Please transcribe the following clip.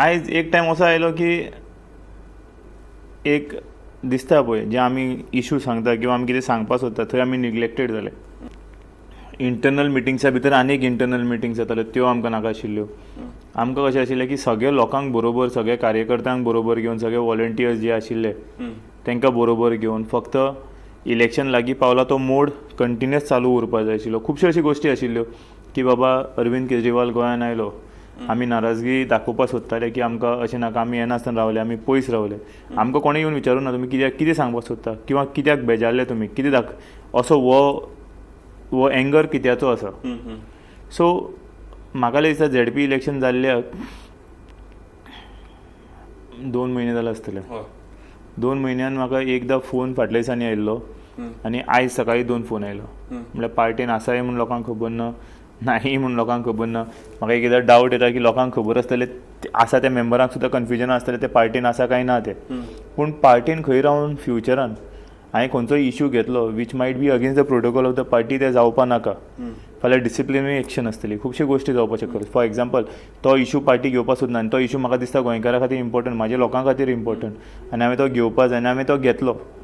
आयज एक टायम असो आयलो की एक दिसता पळय जे आमी इशू सांगता किंवा आमी कितें सांगपाक सोदता थंय आमी निग्लेक्टेड जाले. इंटरनल मिटिंग्सा भितर आनीक इंटरनल मिटिंग्स जाताल्यो त्यो आमकां नाका आशिल्ल्यो. आमकां कशें आशिल्लें की सगळे लोकांक बरोबर, सगळे कार्यकर्त्यांक बरोबर घेवन, सगळे वॉलंटियर्स जे आशिल्ले तांकां बरोबर घेवन फक्त इलेक्शन लागीं पावला तो मोड कंटिन्युअस चालू उरपाक जाय आशिल्लो. खुबश्यो अश्यो गोश्टी आशिल्ल्यो की बाबा अरविंद केजरीवाल गोंयांत आयलो, आमी नाराजगी दाखोवपाक सोदताले की आमकां अशें नाका, आमी येनासतना रावले, आमी पयस रावले. आमकां कोणें येवन विचारूं ना तुमी कितें सांगपाक सोदता किंवा कित्याक बेजारले तुमी, कितें असो वो एंगर कित्याचो आसा. सो म्हाका दिसता झेडपी इलेक्शन जाल्ल्याक 2 म्हयने जाले आसतले. 2 म्हयन्यान म्हाका एकदां फोन फाटल्या दिसांनी आयिल्लो आनी आयज सकाळीं 2 फोन आयलो. म्हणल्यार पार्टीन आसाय म्हूण लोकांक खबर ना, नाही म्हूण लोकांक खबर ना. म्हाका एकदां डावट येता की लोकांक खबर आसतले आसा त्या मेंबरांक सुद्दां कन्फ्युजन आसतलें ते पार्टीन आसा काय ना ते. पूण पार्टीन खंय रावन फ्युचरान हांवें खंयचो इशू घेतलो which might B against the protocol of the party ते जावपा नाका. फाल्यां डिसिप्लिनरी एक्शन आसतली, खुबश्यो गोश्टी जावपाक शकतात. फॉर एग्जाम्पल तो इशू पार्टी घेवपाक सोदना आनी तो इशू म्हाका दिसता गोंयकारां खातीर इम्पॉर्टंट, म्हाज्या लोकां खातीर इम्पॉर्टंट, आनी हांवें तो घेवपा जाय आनी हांवें तो घेतलो.